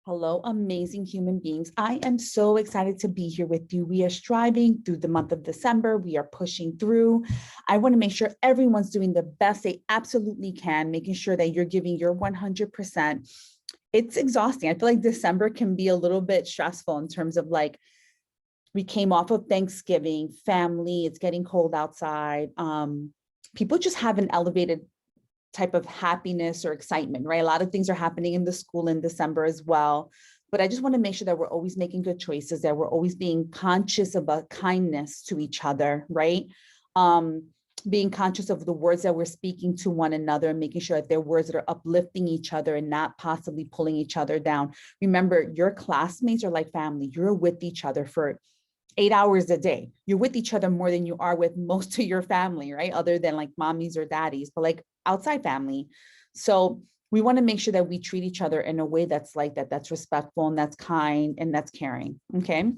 Hello, amazing human beings. I am so excited to be here with you. We are striving through the month of December. We are pushing through. I want to make sure everyone's doing the best they absolutely can, making sure that you're giving your 100%. It's exhausting. I feel like December can be a little bit stressful in terms of like, we came off of Thanksgiving, family, it's getting cold outside. People just have an elevated type of happiness or excitement, right? A lot of things are happening in the school in December as well. But I just want to make sure that we're always making good choices, that we're always being conscious about kindness to each other, right? Being conscious of the words that we're speaking to one another and making sure that they're words that are uplifting each other and not possibly pulling each other down. Remember, your classmates are like family. You're with each other for 8 hours a day. You're with each other more than you are with most of your family, right? Other than like mommies or daddies, but like outside family. So we want to make sure that we treat each other in a way that's like that, that's respectful and that's kind and that's caring. Okay.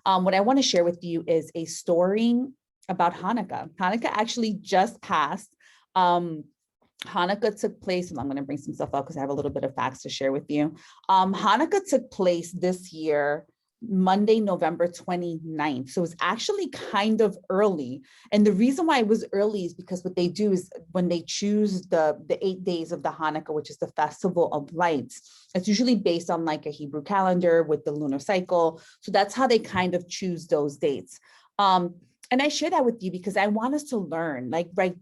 What I want to share with you is a story about Hanukkah. Hanukkah actually just passed. Hanukkah took place, and I'm going to bring some stuff up because I have a little bit of facts to share with you. Hanukkah took place this year, Monday, November 29th. So it's actually kind of early. And the reason why it was early is because what they do is when they choose the 8 days of the Hanukkah, which is the Festival of Lights, it's usually based on like a Hebrew calendar with the lunar cycle. So that's how they kind of choose those dates. And I share that with you because I want us to learn, like, right,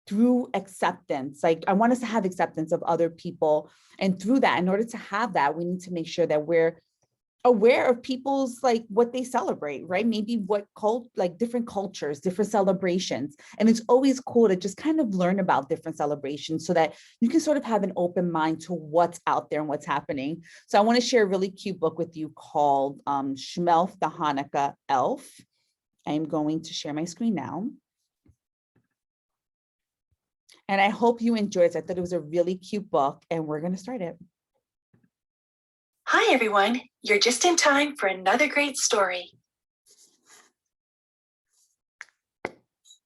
through acceptance. Like, I want us to have acceptance of other people. And through that, in order to have that, we need to make sure that we're aware of people's like what they celebrate, right? Maybe what like different cultures, different celebrations. And it's always cool to just kind of learn about different celebrations so that you can sort of have an open mind to what's out there and what's happening. So I want to share a really cute book with you called Shmelf, the Hanukkah Elf. I am going to share my screen now. And I hope you enjoyed it. I thought it was a really cute book, and we're going to start it. Hi, everyone. You're just in time for another great story.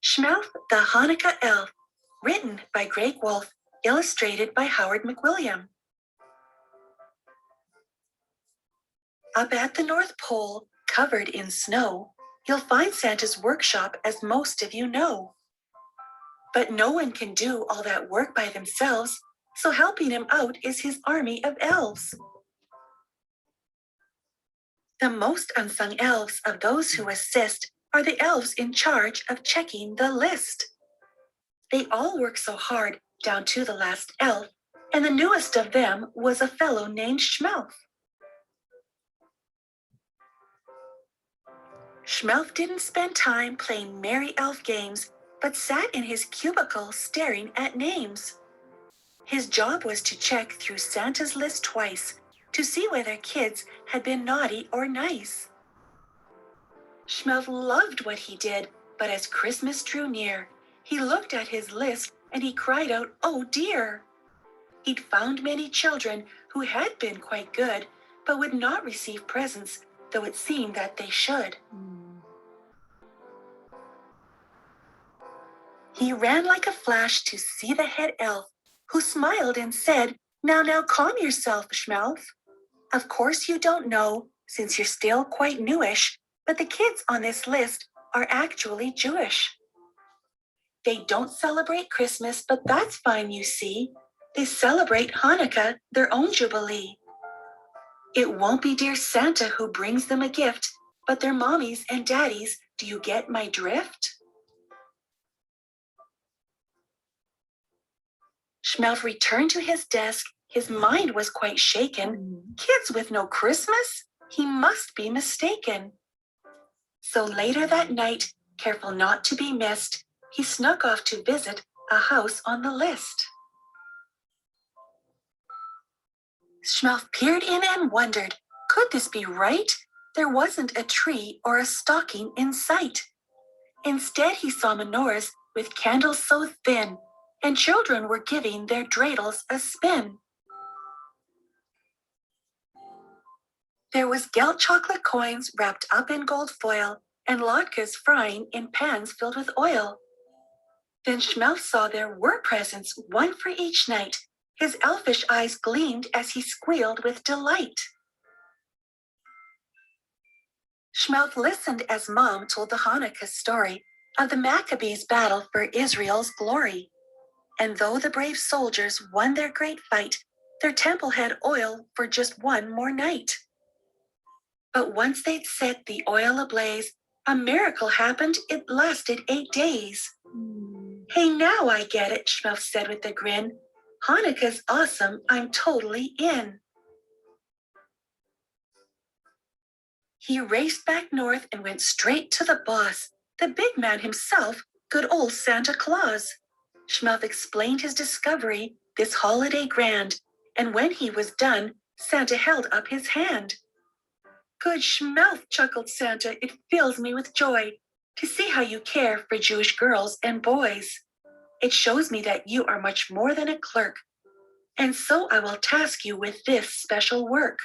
Shmelf, the Hanukkah Elf, written by Greg Wolf, illustrated by Howard McWilliam. Up at the North Pole, covered in snow, you'll find Santa's workshop, as most of you know. But no one can do all that work by themselves, so helping him out is his army of elves. The most unsung elves of those who assist are the elves in charge of checking the list. They all work so hard down to the last elf, and the newest of them was a fellow named Shmelf. Shmelf didn't spend time playing merry elf games, but sat in his cubicle staring at names. His job was to check through Santa's list twice to see whether kids had been naughty or nice. Shmelf loved what he did, but as Christmas drew near, he looked at his list and he cried out, "Oh dear!" He'd found many children who had been quite good, but would not receive presents, though it seemed that they should. He ran like a flash to see the head elf, who smiled and said, Now, calm yourself, Shmelf. Of course you don't know, since you're still quite newish, but the kids on this list are actually Jewish. They don't celebrate Christmas, but that's fine, you see. They celebrate Hanukkah, their own jubilee. It won't be dear Santa who brings them a gift, but their mommies and daddies. Do you get my drift? Shmelf returned to his desk. His mind was quite shaken. Kids with no Christmas? He must be mistaken. So later that night, careful not to be missed, he snuck off to visit a house on the list. Shmelf peered in and wondered, could this be right? There wasn't a tree or a stocking in sight. Instead, he saw menorahs with candles so thin, and children were giving their dreidels a spin. There was Gelt chocolate coins wrapped up in gold foil, and latkes frying in pans filled with oil. Then Shmelf saw there were presents, one for each night. His elfish eyes gleamed as he squealed with delight. Shmelf listened as Mom told the Hanukkah story of the Maccabees' battle for Israel's glory. And though the brave soldiers won their great fight, their temple had oil for just one more night. But once they'd set the oil ablaze, a miracle happened. It lasted 8 days. Hey, now I get it, Shmelf said with a grin. Hanukkah's awesome. I'm totally in. He raced back north and went straight to the boss, the big man himself, good old Santa Claus. Shmelf explained his discovery, this holiday grand, and when he was done, Santa held up his hand. Good Shmelf, chuckled Santa, it fills me with joy to see how you care for Jewish girls and boys. It shows me that you are much more than a clerk, and so I will task you with this special work.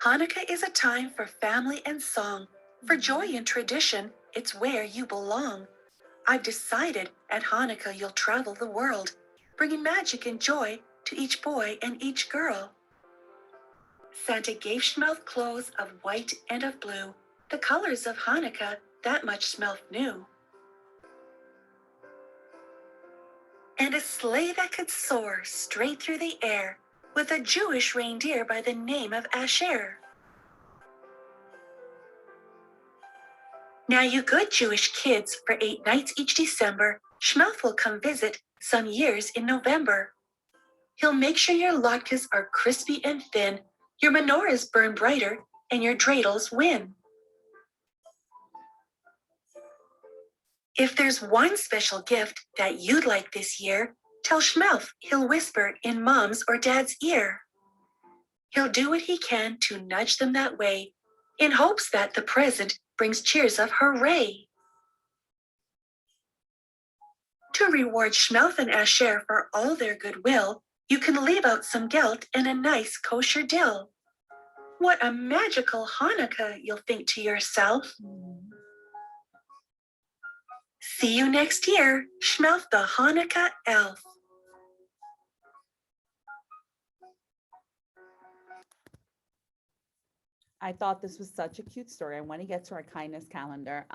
Hanukkah is a time for family and song. For joy and tradition, it's where you belong. I've decided at Hanukkah you'll travel the world, bringing magic and joy to each boy and each girl. Santa gave Shmelf clothes of white and of blue, the colors of Hanukkah, that much Shmelf knew. And a sleigh that could soar straight through the air, with a Jewish reindeer by the name of Asher. Now you good Jewish kids, for 8 nights each December, Shmelf will come visit, some years in November. He'll make sure your latkes are crispy and thin, your menorahs burn brighter, and your dreidels win. If there's one special gift that you'd like this year, tell Shmelf, he'll whisper in Mom's or Dad's ear. He'll do what he can to nudge them that way, in hopes that the present brings cheers of hooray. To reward Shmelf and Asher for all their goodwill, you can leave out some gelt and a nice kosher dill. What a magical Hanukkah, you'll think to yourself. See you next year, Shmelf the Hanukkah elf. I thought this was such a cute story. I want to get to our kindness calendar.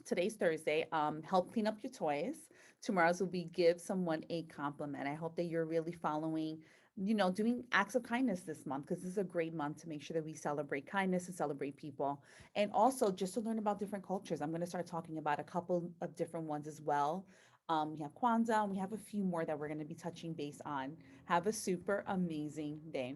Today's Thursday. Help clean up your toys. Tomorrow's will be give someone a compliment. I hope that you're really following, doing acts of kindness this month, because this is a great month to make sure that we celebrate kindness and celebrate people. And also just to learn about different cultures. I'm going to start talking about a couple of different ones as well. We have Kwanzaa, and we have a few more that we're going to be touching base on. Have a super amazing day.